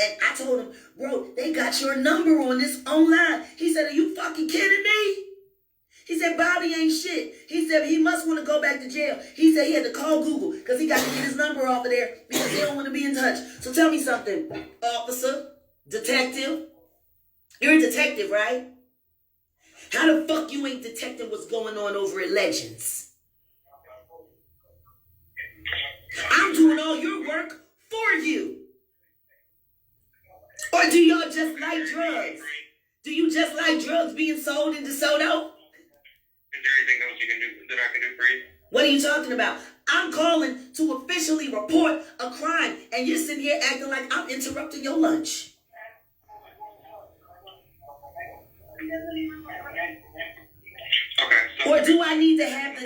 And I told him, bro, they got your number on this online. He said, are you fucking kidding me? He said, Bobby ain't shit. He said, he must want to go back to jail. He said he had to call Google because he got to get his number off of there because he don't want to be in touch. So tell me something, officer, detective. You're a detective, right? How the fuck you ain't detecting what's going on over at Legends? I'm doing all your work for you. Or do y'all just like drugs? Do you just like drugs being sold in DeSoto? Is there anything else you can do that I can do for you? What are you talking about? I'm calling to officially report a crime, and you're sitting here acting like I'm interrupting your lunch. Okay. So Or do I need to have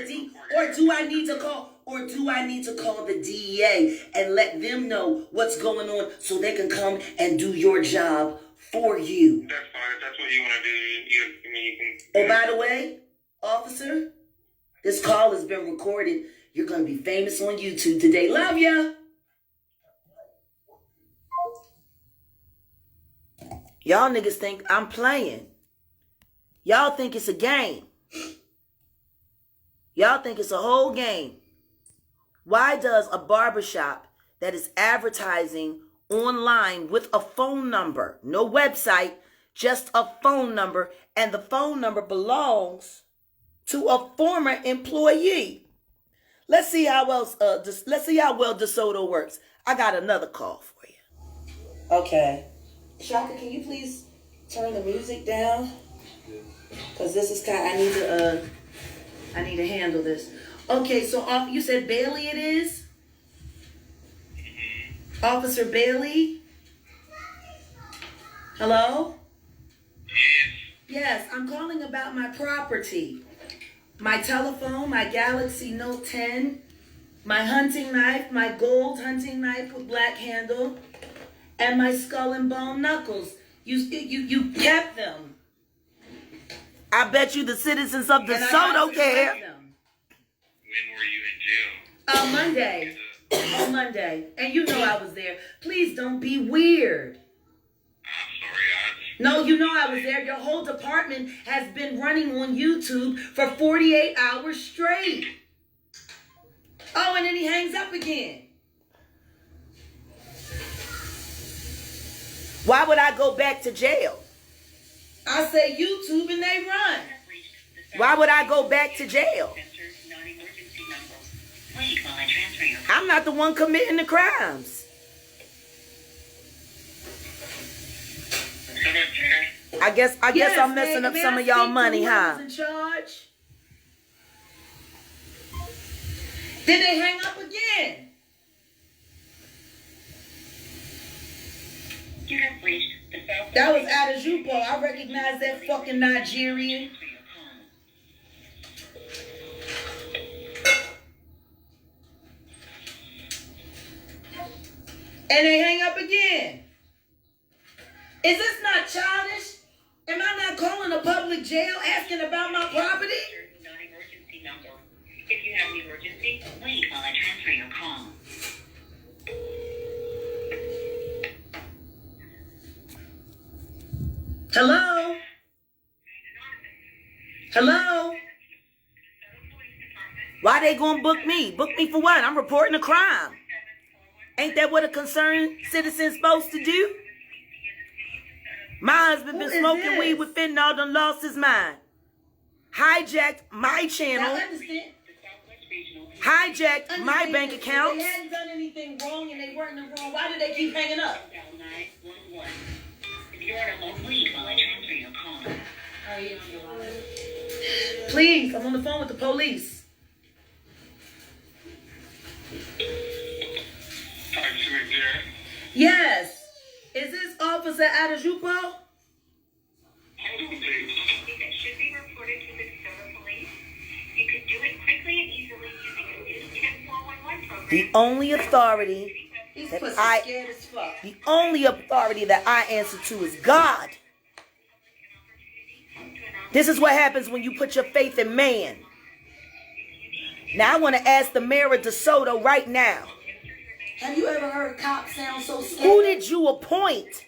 or do I need to call the DEA and let them know what's going on so they can come and do your job for you? That's fine. If that's what you want to do, you can. Oh, by the way, officer, this call has been recorded. You're going to be famous on YouTube today. Love ya. Y'all niggas think I'm playing. Y'all think it's a game. Y'all think it's a whole game. Why does a barbershop that is advertising online with a phone number, no website, just a phone number, and the phone number belongs to a former employee? Let's see how well DeSoto works. I got another call for you. Okay. Shaka, can you please turn the music down? Because this is I need to handle this. Okay, so you said Bailey it is? Officer Bailey? Hello? Yes, I'm calling about my property. My telephone, my Galaxy Note 10, my hunting knife, my gold hunting knife with black handle, and my skull and bone knuckles. You kept them. I bet you the citizens of DeSoto care. When were you in jail? Monday. On Monday. And you know I was there. Please don't be weird. I'm sorry. No, you know I was there. Your whole department has been running on YouTube for 48 hours straight. Oh, and then he hangs up again. Why would I go back to jail? I say YouTube and they run. Why would I go back to jail? I'm not the one committing the crimes. I guess I'm messing up some of y'all money, huh? In charge? Then they hang up again. You have reached the South. That was Adajupo. I recognize that fucking Nigerian. And they hang up again. Is this not childish? Am I not calling a public jail asking about my property? Non-emergency number. If you have an emergency, wait while I transfer your call. Hello? Hello? Why they gonna book me? Book me for what? I'm reporting a crime. Ain't that what a concerned citizen's supposed to do? My husband been smoking weed with fentanyl, done lost his mind. Hijacked my channel. Hijacked my bank account. They hadn't done anything wrong and they weren't in the wrong. Why do they keep hanging up? If you're on a low lead while I transfer your call. Are you on the line? Please, I'm on the phone with the police. Yes. Is this Officer Adajupo? Anything that should be reported to the DeSoto police, you can do it quickly and easily using a new 10411 program. The only authority that I answer to is God. This is what happens when you put your faith in man. Now I want to ask the mayor of DeSoto right now. Have you ever heard cops sound so scared? Who did you appoint?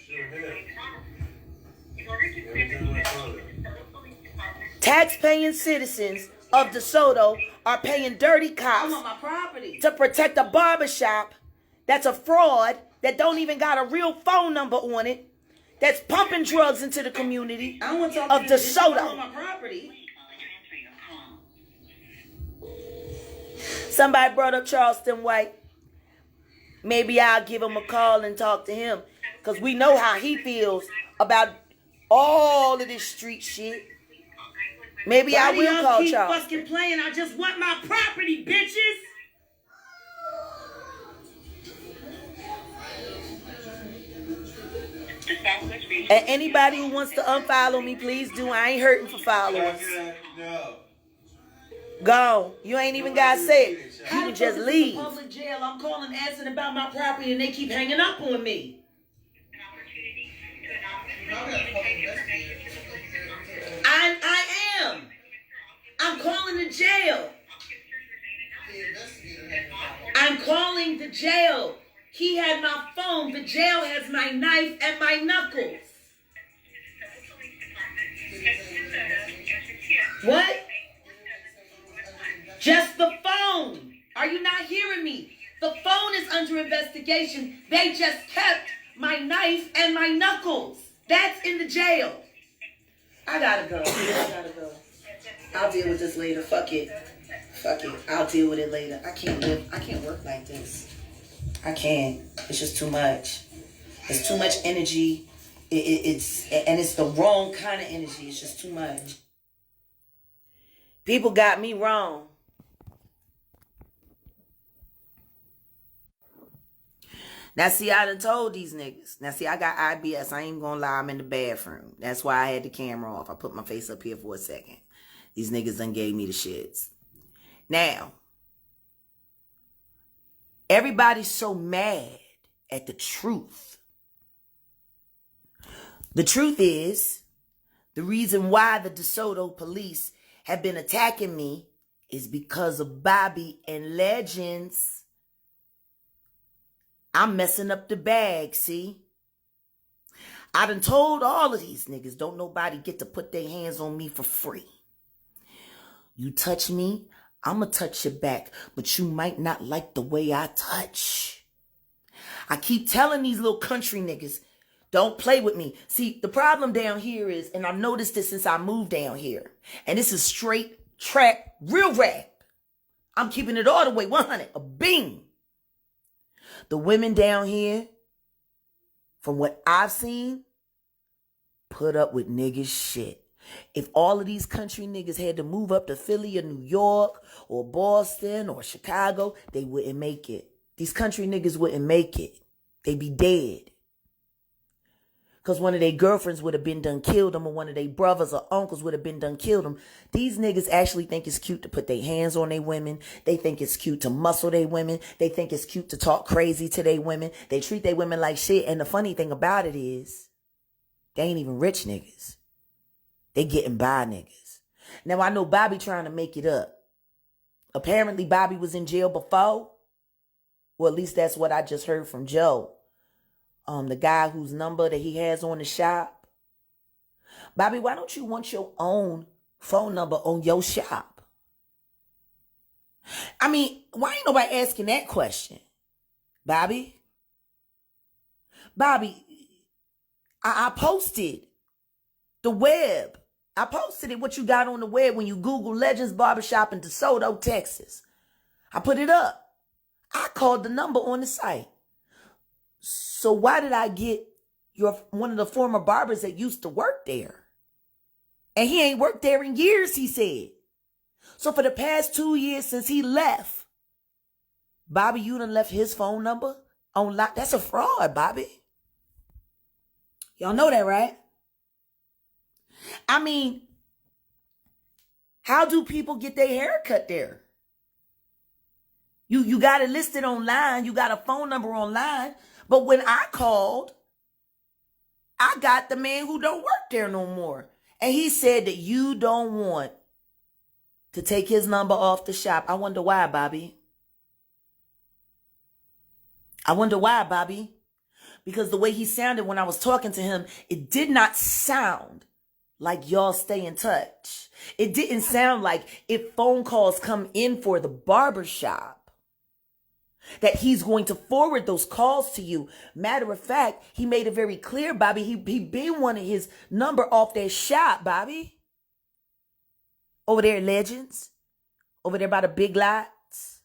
In order to clear the DeSoto Police Department, Tax-paying citizens of DeSoto are paying dirty I cops want my property. to protect a barbershop that's a fraud, that don't even got a real phone number on it, that's pumping drugs into the community I want to talk of to you. I want DeSoto. my property. Somebody brought up Charleston White. Maybe I'll give him a call and talk to him, because we know how he feels about all of this street shit. Maybe I Why do will y'all call keep Charles. fucking playing? I just want my property, bitches. the Southwest Region. And anybody who wants to unfollow me, please do. I ain't hurting for followers. No. Go. You ain't even got to say it. You How can the just fuck is this a leave. public jail. I'm calling, asking about my property, and they keep hanging up on me. An opportunity to anonymously communicate information to the police department. I am. I'm calling the jail. I'm calling the jail. He had my phone. The jail has my knife and my knuckles. What? Just the phone. Are you not hearing me? The phone is under investigation. They just kept my knife and my knuckles. That's in the jail. I gotta go. I gotta go. I'll deal with this later. Fuck it. Fuck it. I'll deal with it later. I can't live. I can't work like this. I can't. It's just too much. It's too much energy. It's the wrong kind of energy. It's just too much. People got me wrong. Now, see, I done told these niggas. Now, see, I got IBS. I ain't gonna lie, I'm in the bathroom. That's why I had the camera off. I put my face up here for a second. These niggas done gave me the shits. Now, everybody's so mad at the truth. The truth is, the reason why the DeSoto police have been attacking me is because of Bobby and Legends. I'm messing up the bag, see? I done told all of these niggas, don't nobody get to put their hands on me for free. You touch me, I'ma touch you back, but you might not like the way I touch. I keep telling these little country niggas, don't play with me. See, the problem down here is, and I've noticed this since I moved down here, and this is straight trap, real rap. I'm keeping it all the way 100, a beam. The women down here, from what I've seen, put up with niggas shit. If all of these country niggas had to move up to Philly or New York or Boston or Chicago, they wouldn't make it. These country niggas wouldn't make it. They'd be dead. Because one of their girlfriends would have been done killed them, or one of their brothers or uncles would have been done killed them. These niggas actually think it's cute to put their hands on their women. They think it's cute to muscle their women. They think it's cute to talk crazy to their women. They treat their women like shit. And the funny thing about it is, they ain't even rich niggas. They getting by niggas. Now, I know Bobby trying to make it up. Apparently, Bobby was in jail before. Well, at least that's what I just heard from Joe. The guy whose number that he has on the shop. Bobby, why don't you want your own phone number on your shop? I mean, why ain't nobody asking that question? Bobby? Bobby, I posted the web. I posted it, what you got on the web when you Google Legends Barbershop in DeSoto, Texas. I put it up. I called the number on the site. So why did I get one of the former barbers that used to work there? And he ain't worked there in years, he said. So for the past 2 years since he left, Bobby, you done left his phone number on lock. That's a fraud, Bobby. Y'all know that, right? I mean, how do people get their hair cut there? You got it listed online. You got a phone number online. But when I called, I got the man who don't work there no more. And he said that you don't want to take his number off the shop. I wonder why, Bobby. I wonder why, Bobby. Because the way he sounded when I was talking to him, it did not sound like y'all stay in touch. It didn't sound like if phone calls come in for the barbershop, that he's going to forward those calls to you. Matter of fact, he made it very clear, Bobby, he been wanting his number off that shop, Bobby. Over there at Legends. Over there by the Big Lots.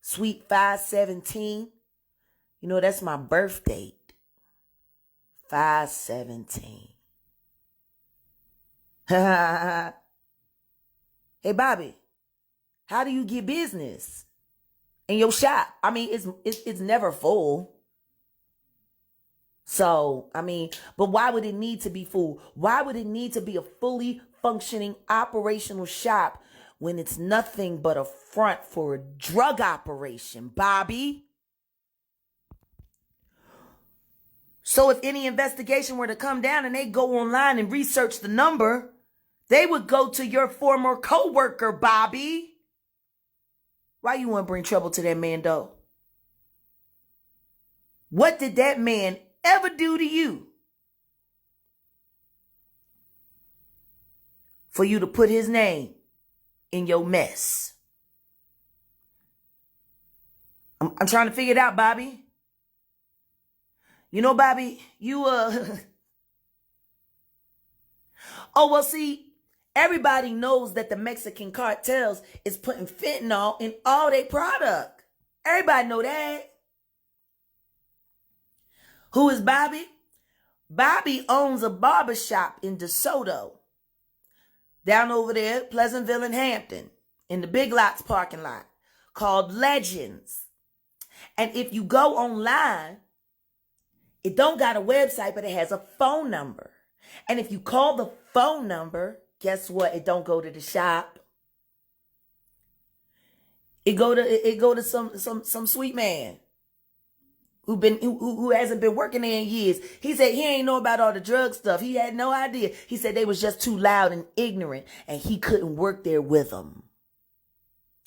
Suite 517. You know, that's my birth date. 517. Hey, Bobby, how do you get business in your shop? I mean, it's never full. So, I mean, but why would it need to be full? Why would it need to be a fully functioning operational shop when it's nothing but a front for a drug operation, Bobby? So if any investigation were to come down and they go online and research the number, they would go to your former co-worker, Bobby. Why you want to bring trouble to that man, though? What did that man ever do to you for you to put his name in your mess? I'm trying to figure it out, Bobby. You know, Bobby, you, oh, well, see, everybody knows that the Mexican cartels is putting fentanyl in all their product. Everybody know that. Who is Bobby? Bobby owns a barbershop in DeSoto. Down over there, Pleasantville and Hampton, in the Big Lots parking lot, called Legends. And if you go online, it don't got a website, but it has a phone number. And if you call the phone number, guess what? It don't go to the shop. It go to some sweet man who hasn't been working there in years. He said he ain't know about all the drug stuff. He had no idea. He said they was just too loud and ignorant, and he couldn't work there with them.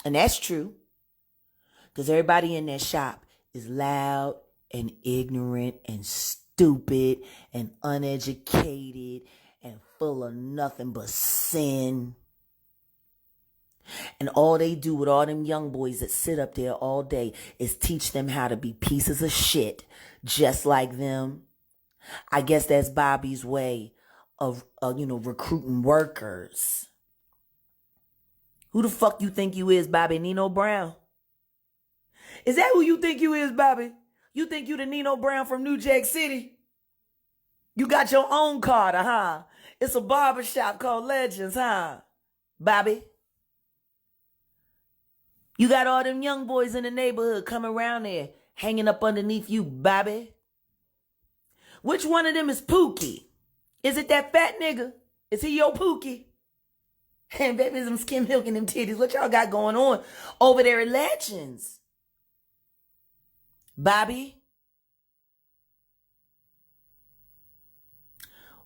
And that's true, because everybody in that shop is loud and ignorant and stupid and uneducated and full of nothing but sin. And all they do with all them young boys that sit up there all day is teach them how to be pieces of shit just like them. I guess that's Bobby's way of recruiting workers. Who the fuck you think you is, Bobby? Nino Brown? Is that who you think you is, Bobby? You think you the Nino Brown from New Jack City? You got your own Carter, huh? It's a barbershop called Legends, huh? Bobby? You got all them young boys in the neighborhood coming around there, hanging up underneath you, Bobby. Which one of them is Pookie? Is it that fat nigga? Is he your Pookie? And baby, some skim milk in them titties. What y'all got going on over there at Legends? Bobby?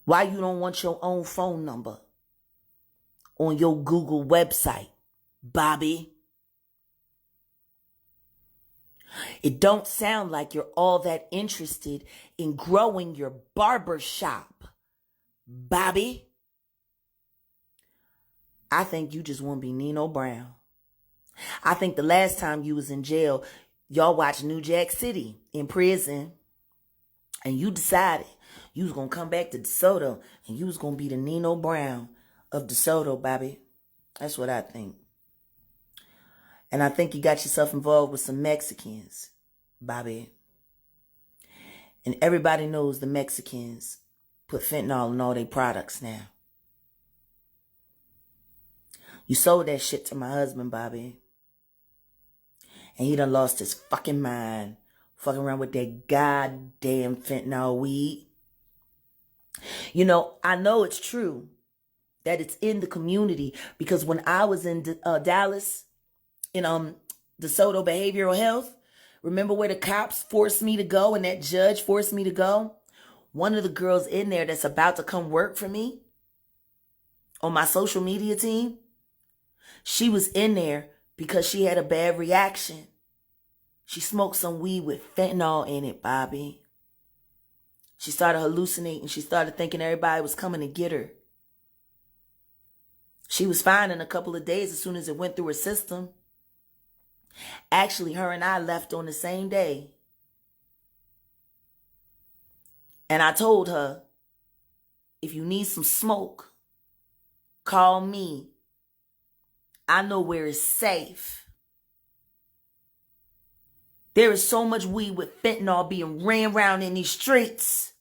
Why you don't want your own phone number on your Google website, Bobby? It don't sound like you're all that interested in growing your barber shop, Bobby. I think you just want to be Nino Brown. I think the last time you was in jail, y'all watched New Jack City in prison, and you decided you was going to come back to DeSoto, and you was going to be the Nino Brown of DeSoto, Bobby. That's what I think. And I think you got yourself involved with some Mexicans, Bobby. And everybody knows the Mexicans put fentanyl in all their products now. You sold that shit to my husband, Bobby. And he done lost his fucking mind, fucking around with that goddamn fentanyl weed. You know, I know it's true that it's in the community, because when I was in Dallas, in DeSoto Behavioral Health, remember where the cops forced me to go and that judge forced me to go? One of the girls in there that's about to come work for me on my social media team, she was in there because she had a bad reaction. She smoked some weed with fentanyl in it, Bobby. She started hallucinating. She started thinking everybody was coming to get her. She was fine in a couple of days as soon as it went through her system. Actually, her and I left on the same day. And I told her, if you need some smoke, call me. I know where it's safe. There is so much weed with fentanyl being ran around in these streets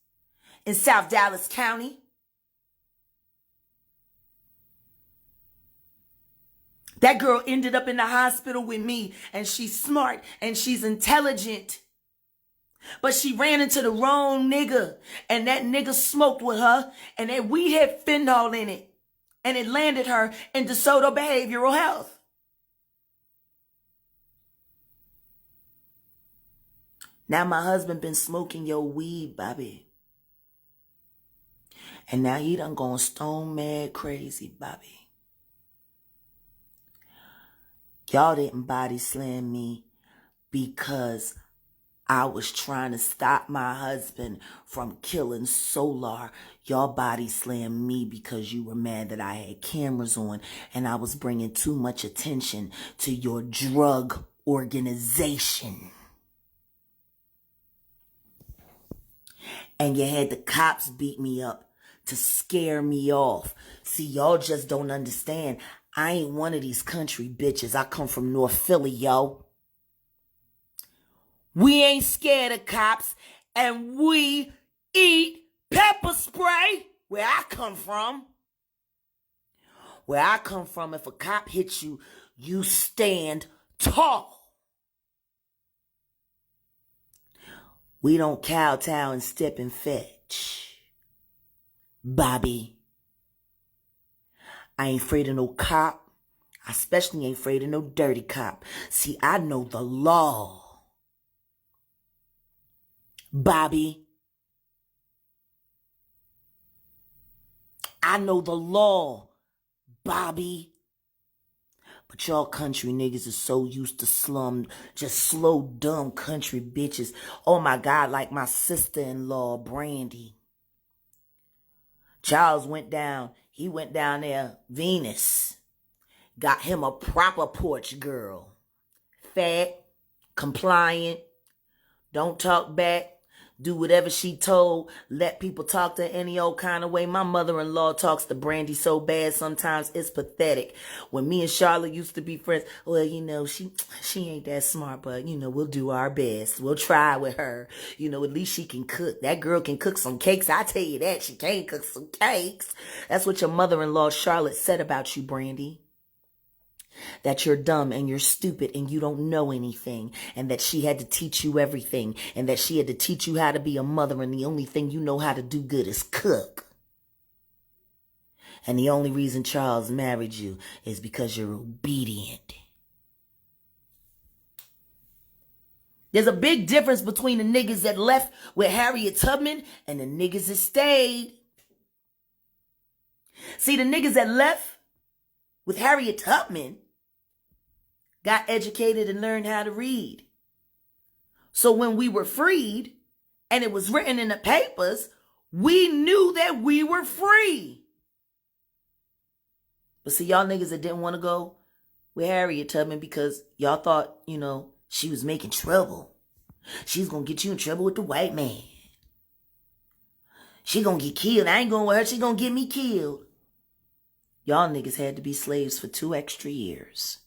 in South Dallas County. That girl ended up in the hospital with me, and she's smart and she's intelligent. But she ran into the wrong nigga, and that nigga smoked with her, and that weed had fentanyl in it, and it landed her in DeSoto Behavioral Health. Now my husband been smoking your weed, Bobby. And now he done gone stone mad crazy, Bobby. Y'all didn't body slam me because I was trying to stop my husband from killing Solar. Y'all body slammed me because you were mad that I had cameras on and I was bringing too much attention to your drug organization. And you had the cops beat me up to scare me off. See, y'all just don't understand. I ain't one of these country bitches. I come from North Philly, yo. We ain't scared of cops, and we eat pepper spray where I come from. Where I come from, if a cop hits you, you stand tall. We don't kowtow and step and fetch. Bobby. I ain't afraid of no cop. I especially ain't afraid of no dirty cop. See, I know the law. Bobby. I know the law, Bobby. But y'all country niggas is so used to slum, just slow, dumb country bitches. Oh my God, like my sister-in-law, Brandy. Charles went down, he went down there, Venus. Got him a proper porch girl. Fat, compliant, don't talk back. Do whatever she told. Let people talk to her any old kind of way. My mother-in-law talks to Brandy so bad sometimes it's pathetic. When me and Charlotte used to be friends, well, you know, she ain't that smart, but, you know, we'll do our best. We'll try with her. You know, at least she can cook. That girl can cook some cakes. I tell you that. She can cook some cakes. That's what your mother-in-law Charlotte said about you, Brandy. That you're dumb and you're stupid and you don't know anything, and that she had to teach you everything, and that she had to teach you how to be a mother, and the only thing you know how to do good is cook. And the only reason Charles married you is because you're obedient. There's a big difference between the niggas that left with Harriet Tubman and the niggas that stayed. See, the niggas that left with Harriet Tubman got educated and learned how to read. So when we were freed and it was written in the papers, we knew that we were free. But see, y'all niggas that didn't want to go with Harriet Tubman because y'all thought, you know, she was making trouble. She's going to get you in trouble with the white man. She going to get killed. I ain't going with her. She going to get me killed. Y'all niggas had to be slaves for 2 extra years.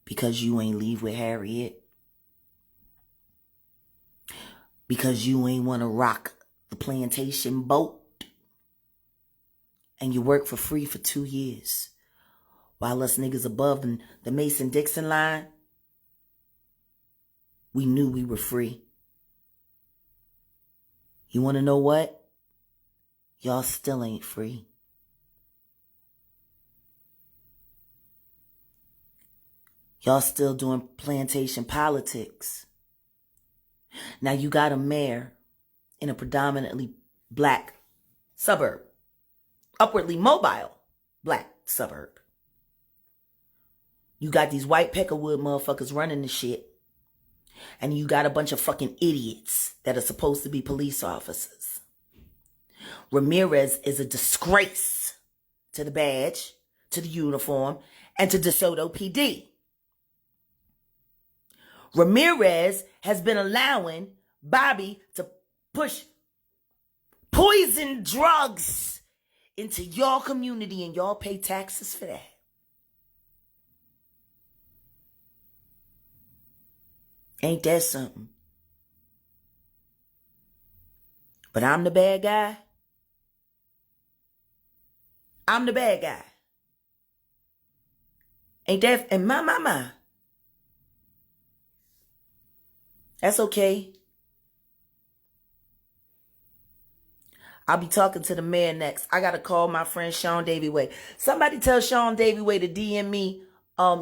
Because you ain't leave with Harriet. Because you ain't want to rock the plantation boat. And you work for free for 2 years. While us niggas above the Mason-Dixon line, we knew we were free. You want to know what? Y'all still ain't free. Y'all still doing plantation politics. Now you got a mayor in a predominantly black suburb. Upwardly mobile black suburb. You got these white peckerwood motherfuckers running the shit. And you got a bunch of fucking idiots that are supposed to be police officers. Ramirez is a disgrace to the badge, to the uniform, and to DeSoto PD. Ramirez has been allowing Bobby to push poison drugs into your community, and y'all pay taxes for that. Ain't that something? But I'm the bad guy. I'm the bad guy. Ain't that? And my. That's okay. I'll be talking to the mayor next. I gotta call my friend Sean Davy Way. Somebody tell Sean Davy Way to DM me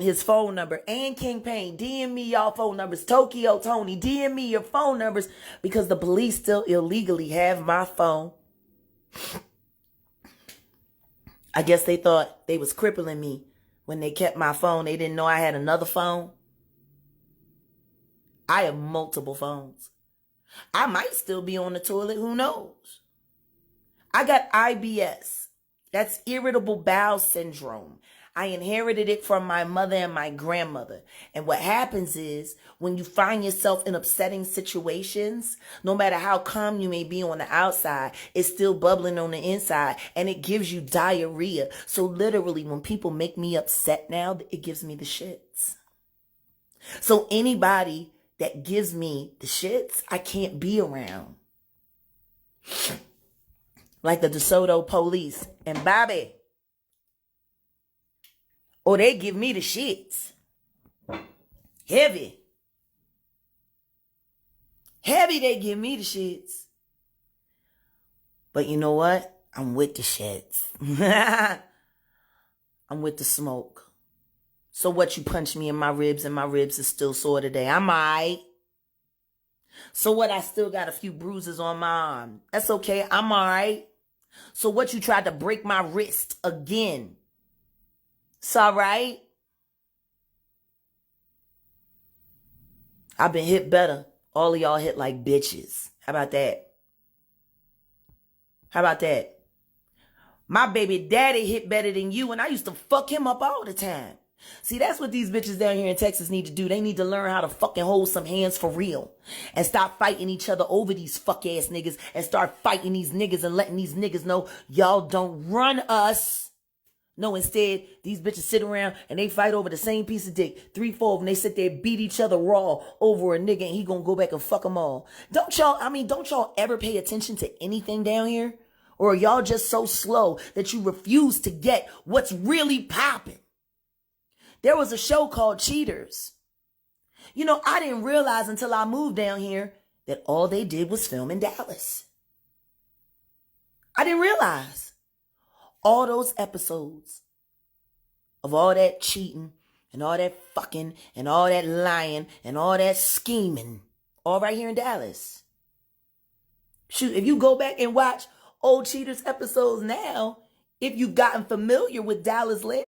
his phone number. And King Payne, DM me y'all phone numbers. Tokyo Tony, DM me your phone numbers, because the police still illegally have my phone. I guess they thought they was crippling me when they kept my phone. They didn't know I had another phone. I have multiple phones. I might still be on the toilet. Who knows? I got IBS. That's irritable bowel syndrome. I inherited it from my mother and my grandmother. And what happens is, when you find yourself in upsetting situations, no matter how calm you may be on the outside, it's still bubbling on the inside, and it gives you diarrhea. So literally, when people make me upset now, it gives me the shits. So anybody that gives me the shits, I can't be around. Like the DeSoto police and Bobby. Or they give me the shits. Heavy. Heavy, they give me the shits. But you know what? I'm with the shits. I'm with the smoke. So what, you punch me in my ribs and my ribs is still sore today? I'm all right. So what, I still got a few bruises on my arm? That's okay. I'm all right. So what, you tried to break my wrist again? It's all right. I've been hit better. All of y'all hit like bitches. How about that? How about that? My baby daddy hit better than you, and I used to fuck him up all the time. See, that's what these bitches down here in Texas need to do. They need to learn how to fucking hold some hands for real. And stop fighting each other over these fuck ass niggas. And start fighting these niggas and letting these niggas know y'all don't run us. No, instead, these bitches sit around and they fight over the same piece of dick. 3, 4 of them, they sit there, beat each other raw over a nigga, and he gonna go back and fuck them all. Don't y'all ever pay attention to anything down here? Or are y'all just so slow that you refuse to get what's really popping? There was a show called Cheaters. You know, I didn't realize until I moved down here that all they did was film in Dallas. I didn't realize. All those episodes of all that cheating and all that fucking and all that lying and all that scheming, all right here in Dallas. Shoot, if you go back and watch old Cheaters episodes now, if you've gotten familiar with Dallas lit,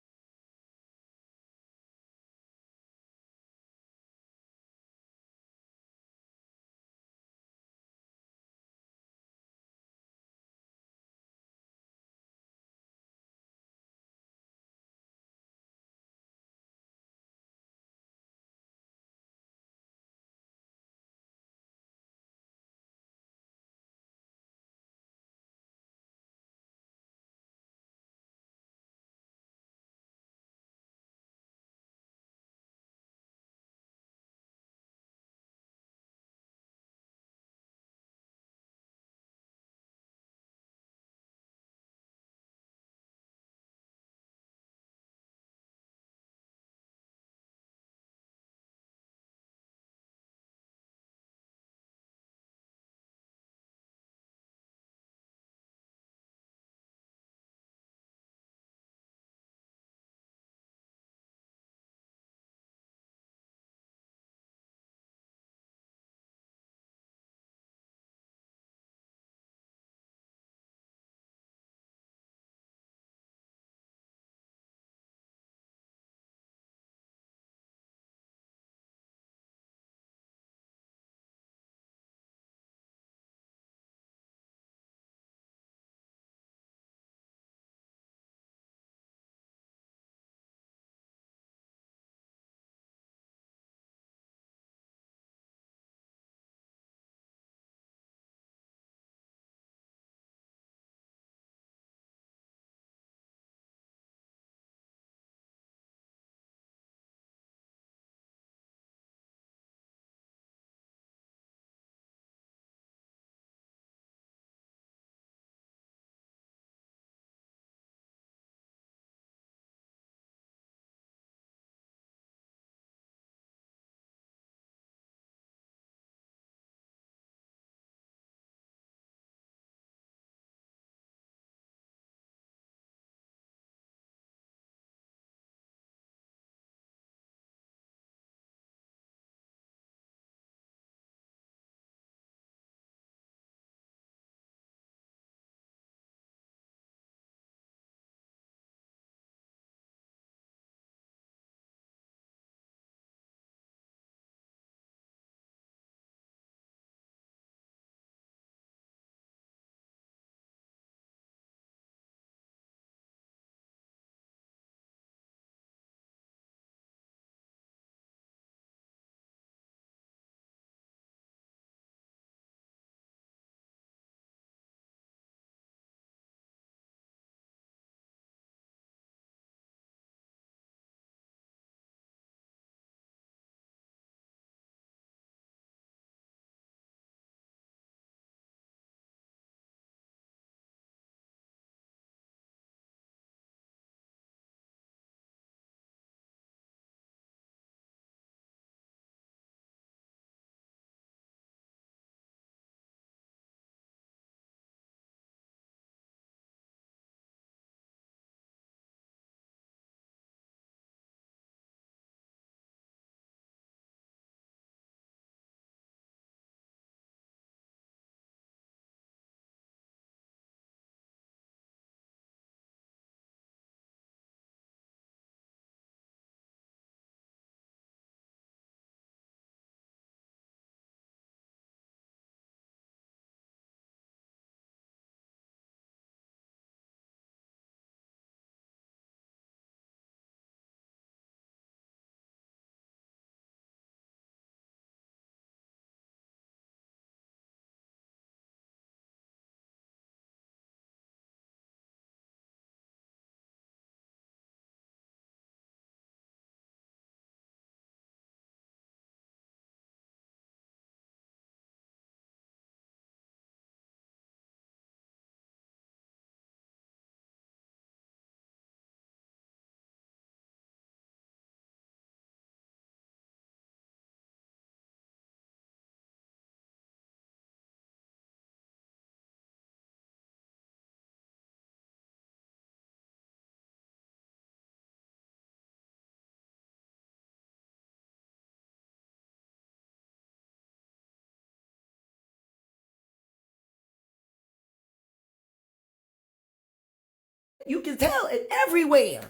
You can tell it everywhere.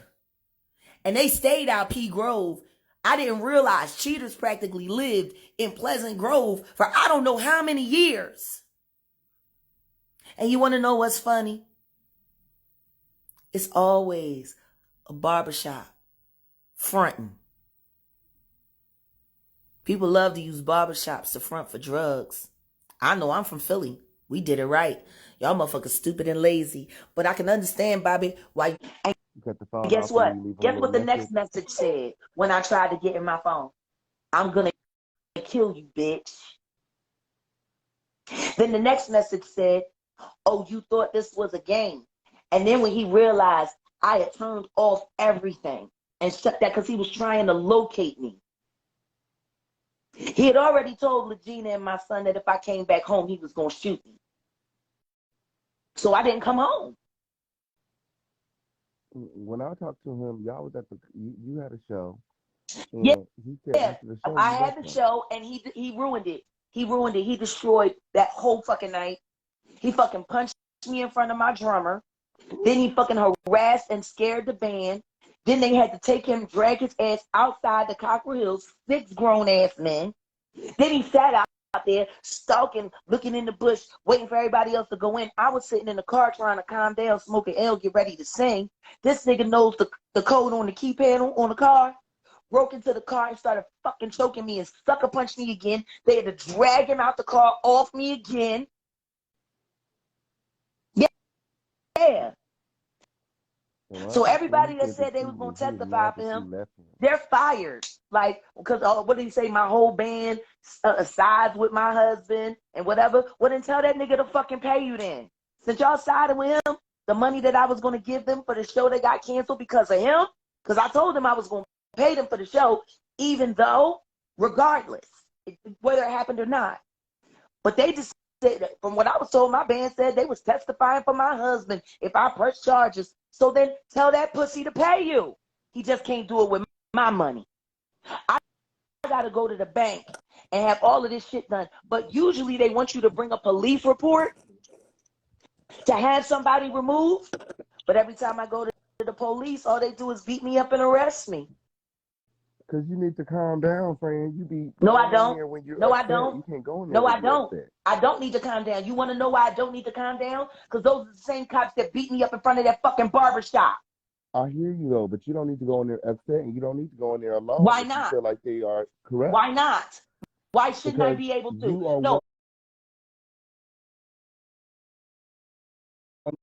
And they stayed out P Grove. I didn't realize cheaters practically lived in Pleasant Grove for I don't know how many years. And you want to know what's funny? It's always a barbershop fronting. People love to use barbershops to front for drugs. I know, I'm from Philly. We did it right. Y'all motherfuckers stupid and lazy. But I can understand, Bobby, why. You cut the phone Guess off and what? you leave a Guess little what the message. next message said when I tried to get in my phone? I'm gonna kill you, bitch. Then the next message said, oh, you thought this was a game. And then when he realized I had turned off everything and shut that because he was trying to locate me. He had already told Legina and my son that if I came back home, he was going to shoot me. So I didn't come home. When I talked to him, y'all was at you had a show, Yeah, and he said after the show I you had left the him. show and he ruined it. He ruined it. He destroyed that whole fucking night. He fucking punched me in front of my drummer. Then he fucking harassed and scared the band. Then they had to take him, drag his ass outside the Cockrell Hills, 6 grown-ass men. Then he sat out there, stalking, looking in the bush, waiting for everybody else to go in. I was sitting in the car trying to calm down, smoking L, get ready to sing. This nigga knows the code on the keypad on the car. Broke into the car and started fucking choking me and sucker punched me again. They had to drag him out the car off me again. Yeah. And when I So talked to him, everybody he that said that said they was gonna he was testify mad for that him, you left him. they're fired. Like, because what did he say? My whole band sides with my husband and whatever. Well, then tell that nigga to fucking pay you then. Since y'all sided with him, the money that I was gonna give them for the show that got canceled because of him, because I told them I was gonna pay them for the show, even though, regardless, whether it happened or not. But they just said, from what I was told, my band said they was testifying for my husband if I press charges. So then tell that pussy to pay you. He just can't do it with my money. I got to go to the bank and have all of this shit done. But usually they want you to bring a police report to have somebody removed. But every time I go to the police, all they do is beat me up and arrest me. Because you need to calm down, friend. You be No, I going in don't. there when you're No, I upset. don't. You can't go in there No, when I you're don't. upset. I don't need to calm down. You want to know why I don't need to calm down? Because those are the same cops that beat me up in front of that fucking barber shop. I hear you though, but you don't need to go in there upset, and you don't need to go in there alone Why if you not? feel like they are corrupt. Why not? Why shouldn't I Because be able to? you are No, one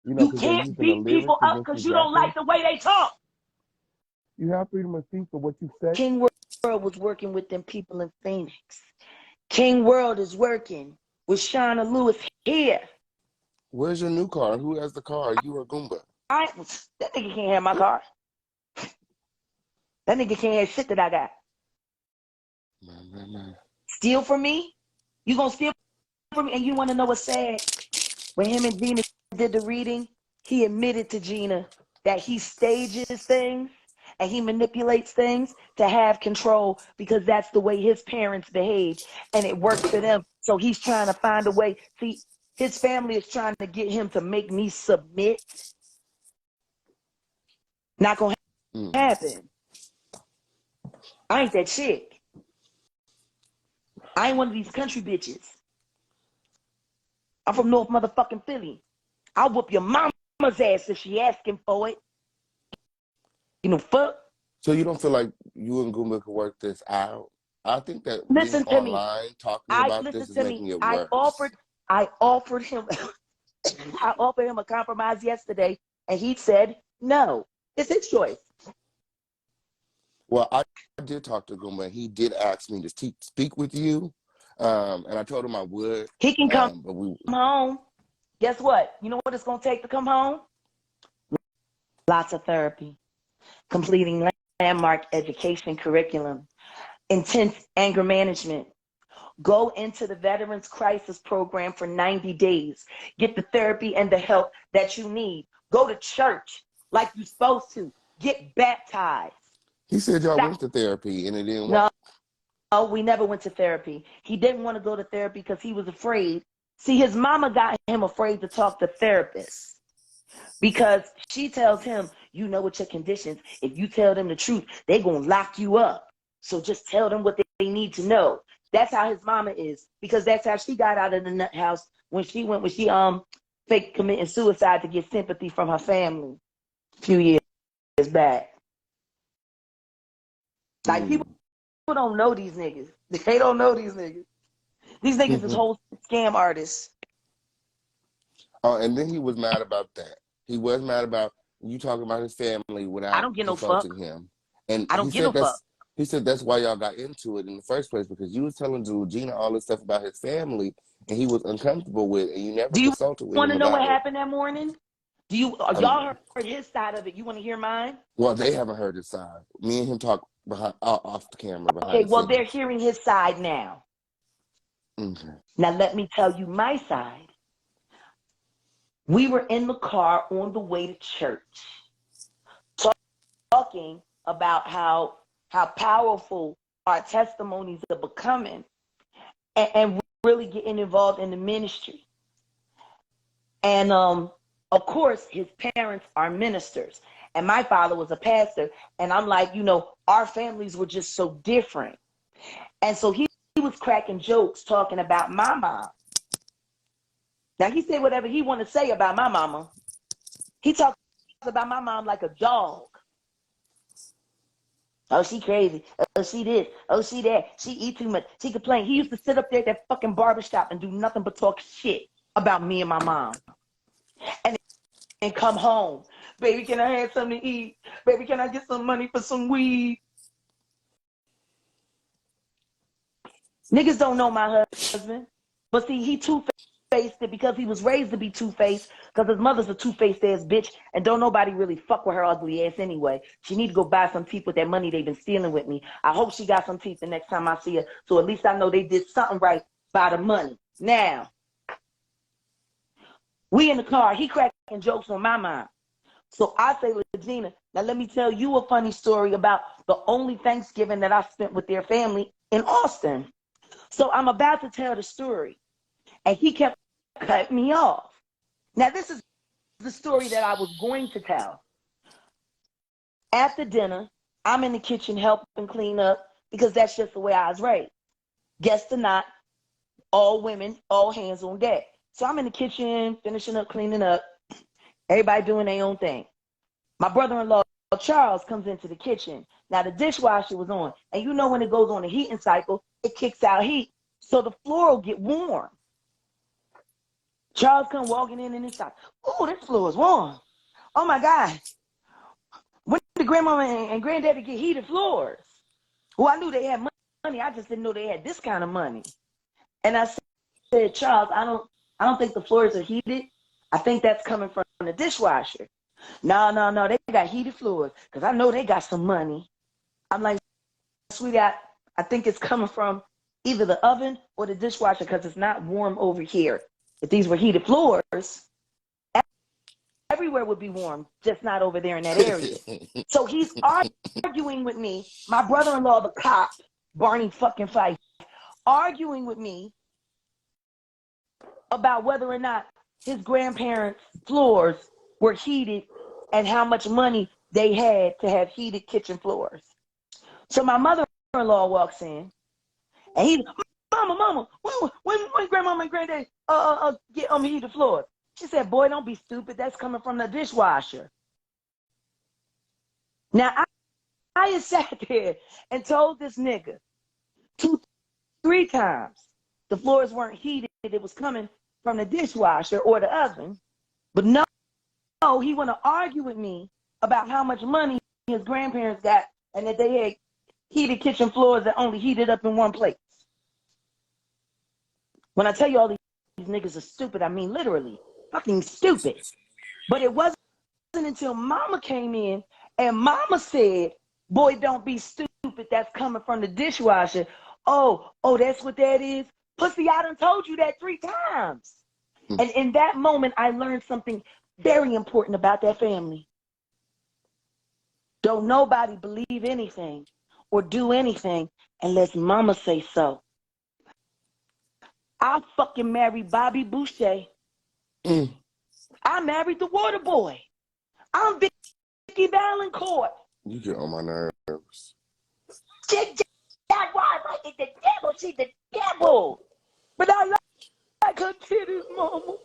You know, You because they're can't using the beat people lyrics up against because these you don't rappers. like the way they talk. You have freedom of speech for what you say. King World was working with them people in Phoenix. King World is working with Shauna Lewis here. Where's your new car? Who has the car? You or Goomba? That nigga can't have my car. That nigga can't have shit that I got. Man. Steal from me? You gonna steal from me? And you want to know what's sad? When him and Gina did the reading, he admitted to Gina that he stages things and he manipulates things to have control because that's the way his parents behaved and it worked for them. So he's trying to find a way. See, his family is trying to get him to make me submit. Not gonna happen. I ain't that chick. I ain't one of these country bitches. I'm from North motherfucking Philly. I'll whoop your mama's ass if she asking for it. You know, fuck. So you don't feel like you and Goomba could work this out? I think that being Listen to me. online talking about this is making it worse. I offered him I offered him a compromise yesterday and he said no. It's his choice. Well, I did talk to Goomba. He did ask me to speak with you, and I told him I would. He can come But we home. Guess what? You know what it's going to take to come home? Lots of therapy. Completing landmark education curriculum. Intense anger management. Go into the Veterans Crisis Program for 90 days. Get the therapy and the help that you need. Go to church like you're supposed to. Get baptized. He said y'all went to therapy and it didn't No, work. no, we never went to therapy. He didn't want to go to therapy because he was afraid. See, his mama got him afraid to talk to therapists because she tells him, you know what your conditions. If you tell them the truth, they're going to lock you up. So just tell them what they need to know. That's how his mama is because that's how she got out of the nut house when she fake committing suicide to get sympathy from her family a few years back. Like people don't know these niggas. They don't know these niggas. These niggas is whole scam artists. Oh, and then he was mad about that. He was mad about you talking about his family I without don't get no consulting fuck. him. And I don't get no fuck. he said that's why y'all got into it in the first place because you was telling Gina all this stuff about his family and he was uncomfortable with it and you never Do you consulted with want him to know what about it. happened that morning? Y'all heard his side of it? You want to hear mine? Well, they haven't heard his side. Me and him talk off the camera behind Okay, the well, scenes. they're hearing his side now. Okay. Now, let me tell you my side. We were in the car on the way to church talking about how powerful our testimonies are becoming and really getting involved in the ministry. And of course, his parents are ministers. And my father was a pastor. And I'm like, our families were just so different. And so he was cracking jokes talking about my mom. Now, he said whatever he wanted to say about my mama. He talks about my mom like a dog. Oh, she crazy. Oh, she this. Oh, she that. She eat too much. She complain. He used to sit up there at that fucking barbershop and do nothing but talk shit about me and my mom. And come home. Baby, can I have something to eat? Baby, can I get some money for some weed? Niggas don't know my husband. But see, he two-faced it because he was raised to be two-faced because his mother's a two-faced ass bitch and don't nobody really fuck with her ugly ass anyway. She need to go buy some teeth with that money they've been stealing with me. I hope she got some teeth the next time I see her so at least I know they did something right by the money. Now, we in the car. He cracking jokes on my mind. So I say to Gina, now let me tell you a funny story about the only Thanksgiving that I spent with their family in Austin. So I'm about to tell the story. And he kept cutting me off. Now this is the story that I was going to tell. After dinner, I'm in the kitchen helping clean up because that's just the way I was raised. Guests or not, all women, all hands on deck. So I'm in the kitchen, finishing up, cleaning up. Everybody doing their own thing. My brother-in-law, Charles, comes into the kitchen. Now, the dishwasher was on. And you know when it goes on a heating cycle, it kicks out heat. So the floor will get warm. Charles come walking in and he stopped. Oh, this floor is warm. Oh my God. When did grandma and granddaddy get heated floors? Well, I knew they had money. I just didn't know they had this kind of money. And I said, Charles, I don't think the floors are heated. I think that's coming from the dishwasher. No, they got heated floors because I know they got some money. I'm like, sweetheart, I think it's coming from either the oven or the dishwasher because it's not warm over here. If these were heated floors, everywhere would be warm, just not over there in that area. So he's arguing with me, my brother-in-law, the cop, Barney fucking Fife, arguing with me about whether or not his grandparents' floors were heated and how much money they had to have heated kitchen floors. So my mother-in-law walks in, and he's, Mama, when grandmama and granddad get heated floors? She said, boy, don't be stupid. That's coming from the dishwasher. Now, I had sat there and told this nigga 2-3 times the floors weren't heated. It was coming from the dishwasher or the oven. But no, he want to argue with me about how much money his grandparents got and that they had heated kitchen floors that only heated up in one place. When I tell you all these niggas are stupid, I mean literally fucking stupid. But it wasn't until mama came in and mama said, boy, don't be stupid. That's coming from the dishwasher. Oh, that's what that is? Pussy, I done told you that 3 times. And in that moment, I learned something very important about that family. Don't nobody believe anything or do anything unless mama say so. I fucking married Bobby Boucher. I married the water boy. I'm Vicky Valancourt. You get on my nerves. Jaguar like the devil. She's the devil. But I like her titties, mama.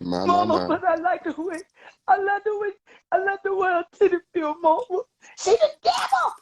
Mama, but I like the way. I love the way her titties feel, mama. She's the devil.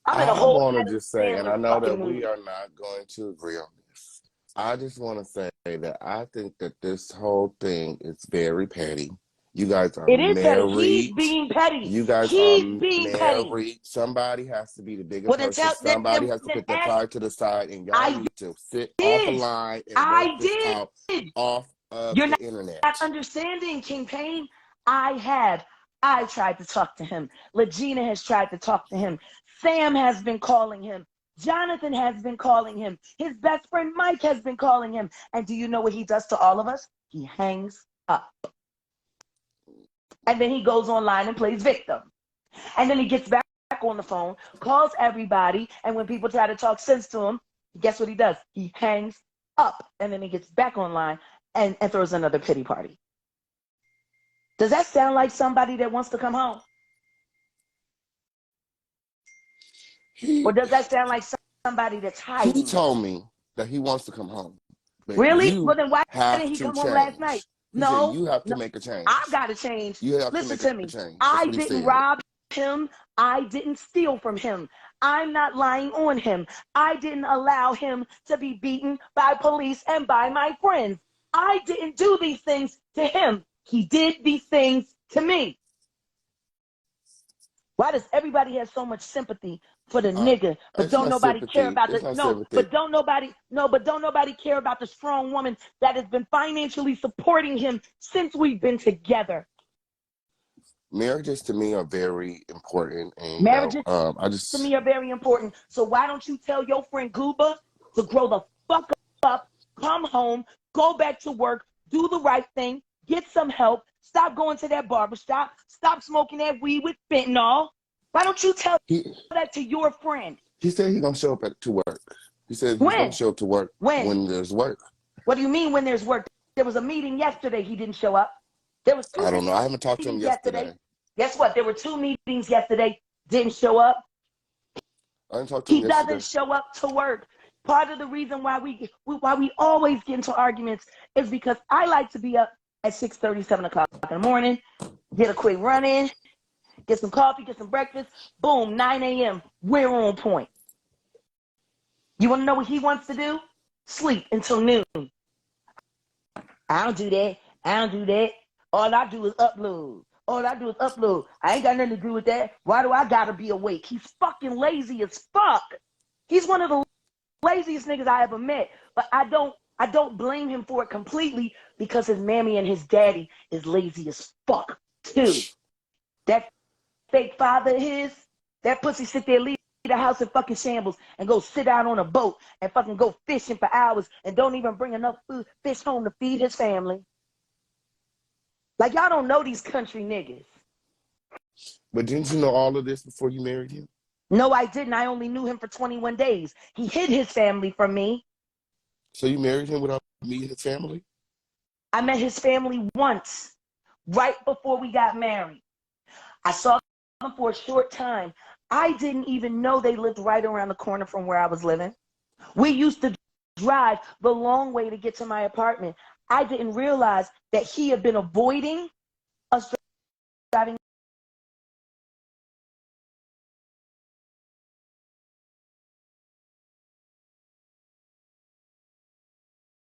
I want to just say, and I know that we are not going to agree on this. I just want to say that I think that this whole thing is very petty. You guys are married. Petty. He's being petty. You guys are married. Petty. Somebody has to be the bigger person. Somebody has to put their pride to the side, and y'all need to sit off the line and work this out off of the internet. You're not understanding, King Payne. I tried to talk to him. Legina has tried to talk to him. Sam has been calling him. Jonathan has been calling him. His best friend Mike has been calling him. And do you know what he does to all of us? He hangs up. And then he goes online and plays victim. And then he gets back on the phone, calls everybody, and when people try to talk sense to him, guess what he does? He hangs up. And then he gets back online and throws another pity party. Does that sound like somebody that wants to come home? Or does that sound like somebody that's hiding? He told me that he wants to come home. Really? Well, then why didn't he come home last night? No. You have to make a change. I've got to change. You have Listen to to me. change. I didn't rob him. I didn't steal from him. I'm not lying on him. I didn't allow him to be beaten by police and by my friends. I didn't do these things to him. He did these things to me. Why does everybody have so much sympathy for the nigga, but don't nobody care about but don't nobody care about the strong woman that has been financially supporting him since we've been together? Marriages to me are very important, and marriages to me are very important. So why don't you tell your friend Gooba to grow the fuck up, come home, go back to work, do the right thing, get some help, stop going to that barbershop, stop smoking that weed with fentanyl. Why don't you tell that to your friend? He said he's going to show up to work. He said he's going to show up to work when there's work. What do you mean when there's work? There was a meeting yesterday. He didn't show up. There was 2 I don't know. I haven't talked to him yesterday. Guess what? There were 2 meetings yesterday. Didn't show up. I didn't talk to him yesterday. He doesn't show up to work. Part of the reason why we always get into arguments is because I like to be up at 6:30, 7 o'clock in the morning, get a quick run in, get some coffee, get some breakfast, boom, 9 a.m., we're on point. You want to know what he wants to do? sleep until noon. I don't do that. I don't do that. All I do is upload. All I do is upload. I ain't got nothing to do with that. Why do I gotta be awake? He's fucking lazy as fuck. He's one of the laziest niggas I ever met. But I don't blame him for it completely because his mammy and his daddy is lazy as fuck too. That fake father of his, that pussy sit there, leave the house in fucking shambles and go sit down on a boat and fucking go fishing for hours and don't even bring enough fish home to feed his family. Like, y'all don't know these country niggas. But didn't you know all of this before you married him? No, I didn't. I only knew him for 21 days. He hid his family from me. So you married him without meeting his family? I met his family once, right before we got married. I saw them for a short time. I didn't even know they lived right around the corner from where I was living. We used to drive the long way to get to my apartment. I didn't realize that he had been avoiding us driving